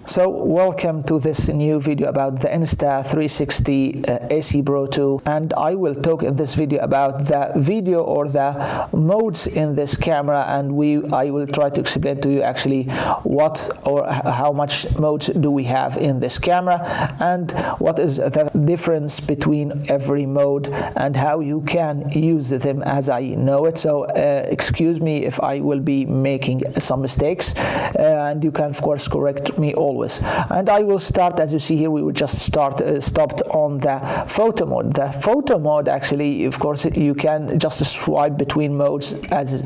So welcome to this new video about the Insta360 Ace Pro 2, and I will talk in this video about the video or the modes in this camera, and I will try to explain to you actually what or how much modes do we have in this camera and what is the difference between every mode and how you can use them as I know it. So excuse me if I will be making some mistakes, and you can of course correct me always. And I will start, as you see here, we will just stopped on the photo mode. The photo mode, actually, of course, you can just swipe between modes as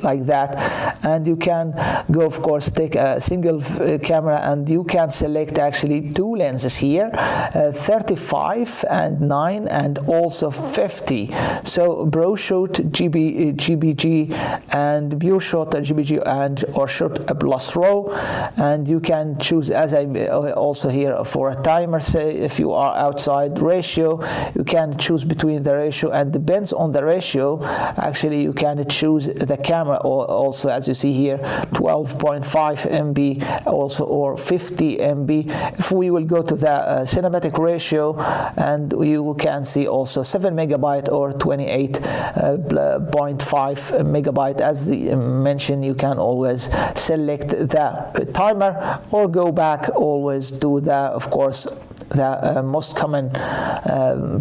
like that, and you can go, of course, take a single camera, and you can select actually two lenses here, 35 and 9 and also 50. So Pro Shot GBG and Pure Shot GBG and or Shot Plus RAW, and you can choose, as I also here for a timer, say if you are outside ratio, you can choose between the ratio, and depends on the ratio actually you can choose the camera also, as you see here, 12.5 MB also or 50 MB. If we will go to the cinematic ratio, and you can see also 7 megabyte or 28.5 megabyte. As mentioned, you can always select the timer or go back always to the, of course, the most common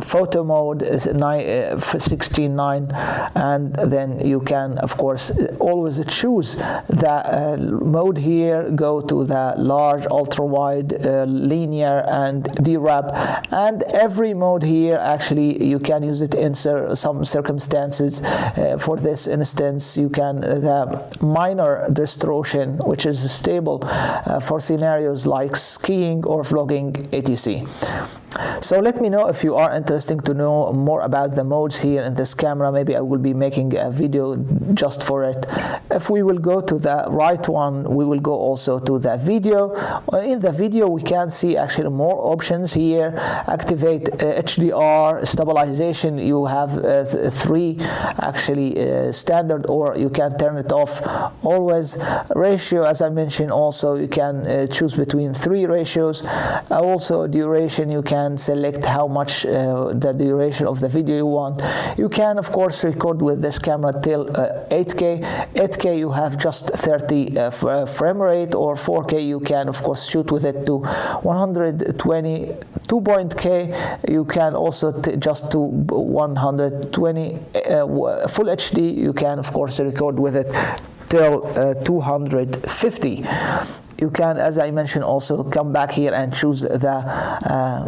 photo mode is 16:9, and then you can of course always choose the mode here, go to the large, ultra wide, linear and DRAP, and every mode here actually you can use it in some circumstances. For this instance, you can the minor distortion, which is stable for scenarios like skiing or vlogging, etc. So let me know if you are interested to know more about the modes here in this camera. Maybe I will be making a video just for it. If we will go to the right one, we will go also to the video. In the video we can see actually more options here. Activate HDR, stabilization, you have 3 actually standard, or you can turn it off always. Ratio, as I mentioned, also you can choose between 3 ratios. Also duration, you can select how much the duration of the video you want. You can of course record with this camera till 8K. 8K you have just 30 frame rate, or 4K you can of course shoot with it to 120. 2.K you can also just to 120. Full HD you can of course record with it till 250. You can, as I mentioned, also come back here and choose the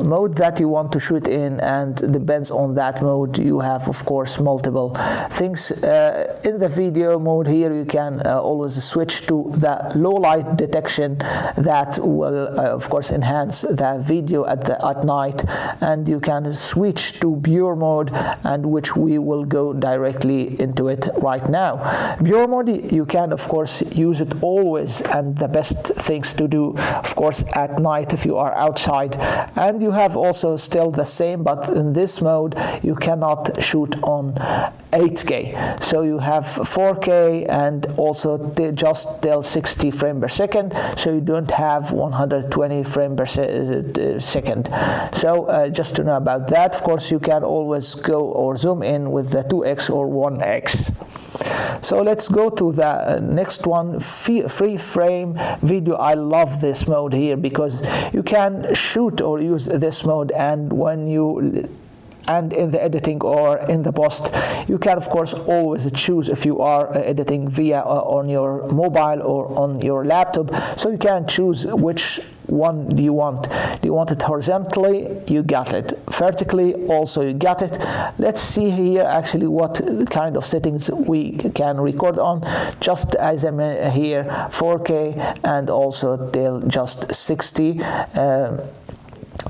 mode that you want to shoot in, and depends on that mode you have of course multiple things. In the video mode here you can always switch to the low light detection that will of course enhance the video at night, and you can switch to pure mode, and which we will go directly into it right now. Pure mode, you can of course use it always, and the best things to do of course at night if you are outside. And you have also still the same, but in this mode you cannot shoot on 8K, so you have 4K and also just till 60 frames per second, so you don't have 120 frames per second. So just to know about that, of course you can always go or zoom in with the 2x or 1x. So let's go to the next one, FreeFrame video. I love this mode here because you can shoot or use this mode, and when you in the editing or in the post, you can of course always choose if you are editing via on your mobile or on your laptop. So you can choose which one do you want. Do you want it horizontally? You got it. Vertically also you got it. Let's see here actually what kind of settings we can record on. Just as I mean here, 4K and also till just 60.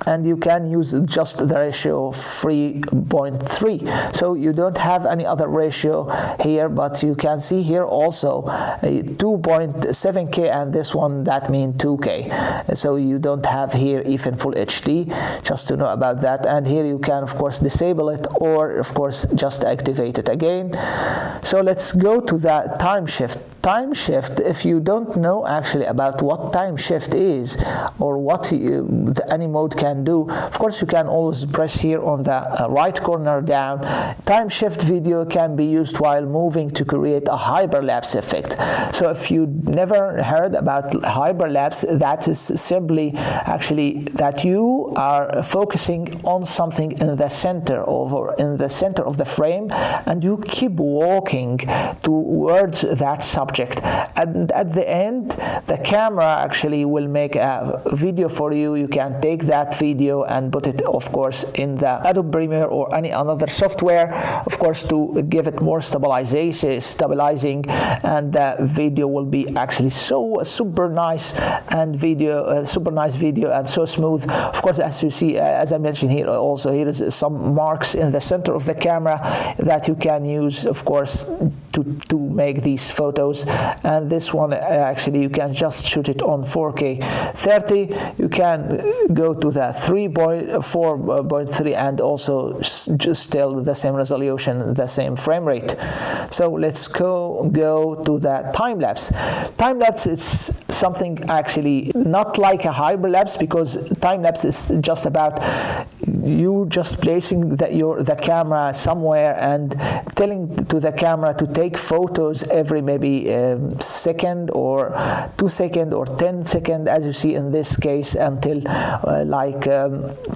And you can use just the ratio 3.3, so you don't have any other ratio here, but you can see here also 2.7K, and this one that means 2K, so you don't have here even full HD, just to know about that. And here you can of course disable it, or of course just activate it again. So let's go to the TimeShift. time shift, if you don't know actually about what time shift is or what any mode can do, of course you can always press here on the right corner down. Time shift video can be used while moving to create a hyperlapse effect. So if you never heard about hyperlapse, that is simply actually that you are focusing on something in the center of the frame, and you keep walking towards that subject, and at the end the camera actually will make a video for you. You can take that video and put it, of course, in the Adobe Premiere or any other software, of course, to give it more stabilizing, and the video will be actually so super nice video and so smooth. Of course, as you see, as I mentioned here, also here is some marks in the center of the camera that you can use, of course, to make these photos. And this one actually you can just shoot it on 4K 30. You can go to the 3.4.3 and also just still the same resolution, the same frame rate. So let's go to the time lapse. Time lapse is something actually not like a hyperlapse, because time lapse is just about you just placing the camera somewhere and telling to the camera to take photos every maybe second or 2 seconds or 10 seconds, as you see in this case, until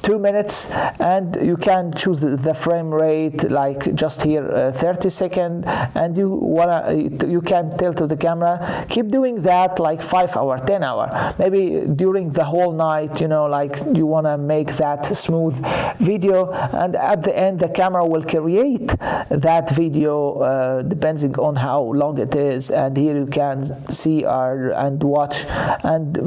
2 minutes. And you can choose the frame rate, like just here 30 seconds, and you can tell to the camera keep doing that like 5 hours, 10 hours, maybe during the whole night, like you want to make that smooth video, and at the end the camera will create that video depending on how long it is. And here you can see and watch and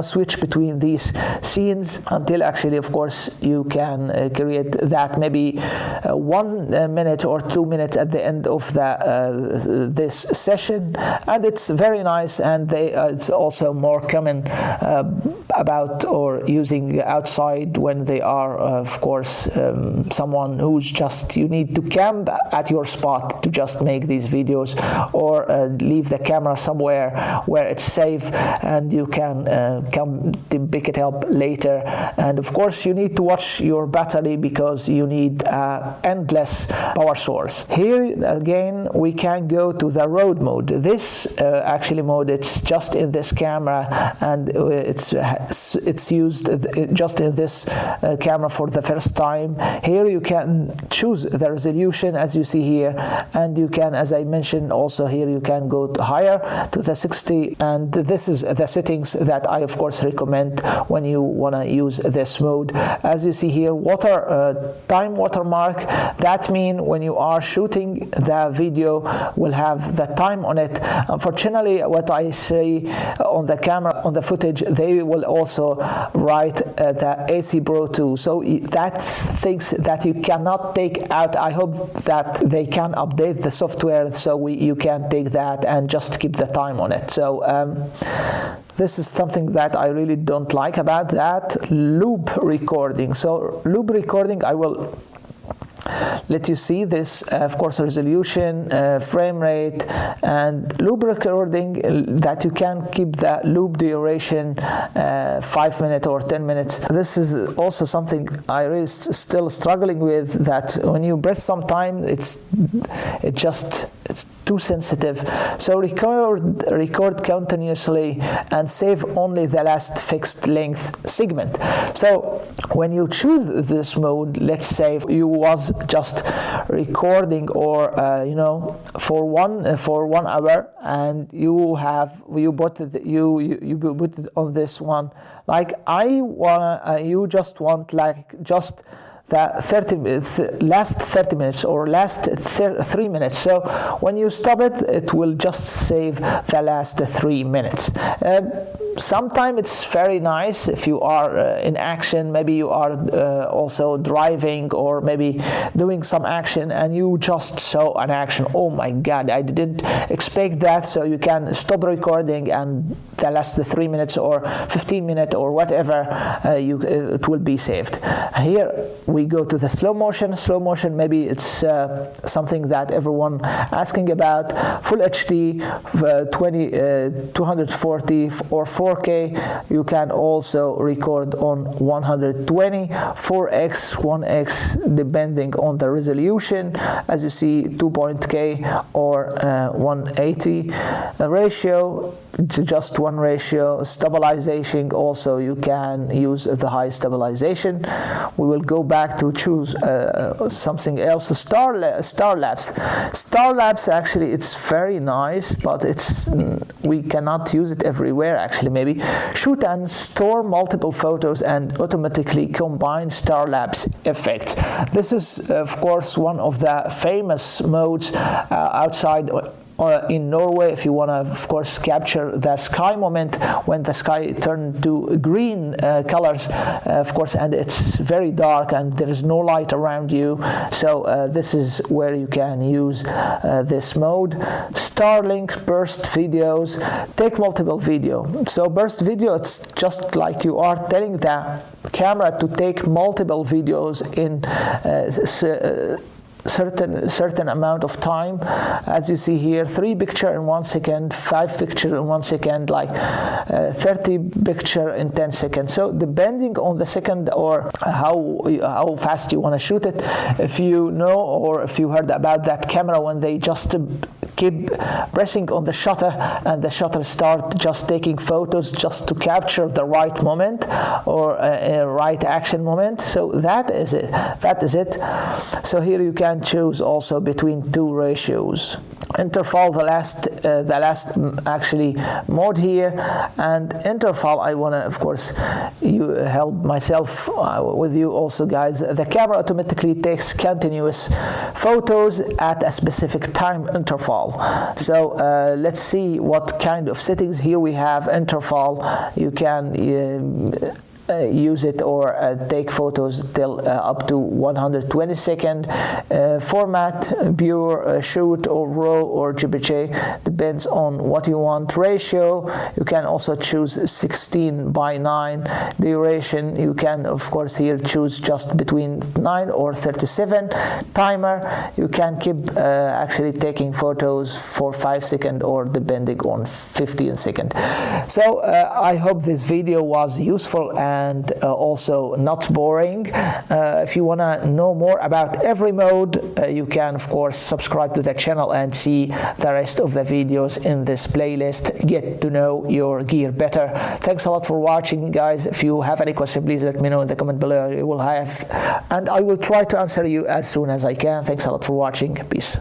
switch between these scenes until actually, of course, you can create that maybe 1 minute or 2 minutes at the end of this session. And it's very nice, and it's also more common about or using outside when they are, of course, someone who's just, you need to camp at your spot to just make these videos, or leave the camera somewhere where it's safe and you can come to pick it up later. And of course you need to watch your battery because you need endless power source. Here again we can go to the road mode. This actually mode, it's just in this camera, and it's used just in this camera for the first time. Here you can choose the resolution, as you see here, and you can, as I mentioned, also here you can go higher to the 60, and this is the settings that I of course recommend when you want to use this mode. As you see here, time watermark, that means when you are shooting the video will have the time on it. Unfortunately, what I see on the camera, on the footage, they will also write the Ace Pro 2, so that's things that you cannot take out. I hope that they can update the software so you can take that and just keep the time on it. So this is something that I really don't like about that. Loop recording. So loop recording, I will let you see this, of course, resolution, frame rate, and loop recording, that you can keep the loop duration 5 minutes or 10 minutes. This is also something I really still struggling with, that when you press some time, it's too sensitive. So record continuously and save only the last fixed length segment. So when you choose this mode, let's say you was just recording or for 1 hour, and you put it on this one, like you just want the last 30 minutes or last 3 minutes. So when you stop it, it will just save the last 3 minutes. sometimes it's very nice if you are in action, maybe you are also driving or maybe doing some action and you just saw an action. Oh my god, I didn't expect that. So you can stop recording and the last 3 minutes or 15 minutes or whatever, it will be saved. Here we go to the slow motion. Slow motion, maybe it's something that everyone asking about. Full HD, 240 or 4K. You can also record on 120, 4x, 1x, depending on the resolution. As you see, 2.K or 180 ratio. Just one ratio. Stabilization, also you can use the high stabilization. We will go back to choose something else. StarLapse. StarLapse, actually it's very nice, but we cannot use it everywhere. Actually, maybe shoot and store multiple photos and automatically combine StarLapse effect. This is of course one of the famous modes outside in Norway, if you want to, of course, capture the sky moment when the sky turned to green colors, of course, and it's very dark and there is no light around you. So this is where you can use this mode. Starlink burst videos, take multiple video. So burst video, it's just like you are telling the camera to take multiple videos in certain amount of time. As you see here, 3 pictures in 1 second, 5 pictures in 1 second, like 30 pictures in 10 seconds. So depending on the second or how fast you want to shoot it, if you know or if you heard about that camera when they just keep pressing on the shutter and the shutter start just taking photos just to capture the right moment or a right action moment. So that is it. So here you can choose also between 2 ratios. Interval, the last actually mode here, and interval I want to, of course, you help myself with you also, guys. The camera automatically takes continuous photos at a specific time interval. So let's see what kind of settings. Here we have interval. You can use it or take photos till up to 120 second. Format, pure, shoot or raw or JPG, depends on what you want. Ratio, you can also choose 16:9. Duration, you can of course here choose just between 9 or 37. Timer, you can keep actually taking photos for 5 seconds or depending on 15 seconds. So I hope this video was useful and also not boring. If you want to know more about every mode, you can of course subscribe to the channel and see the rest of the videos in this playlist. Get to know your gear better. Thanks a lot for watching, guys. If you have any question, please let me know in the comment below. I will have, and I will try to answer you as soon as I can. Thanks a lot for watching. Peace.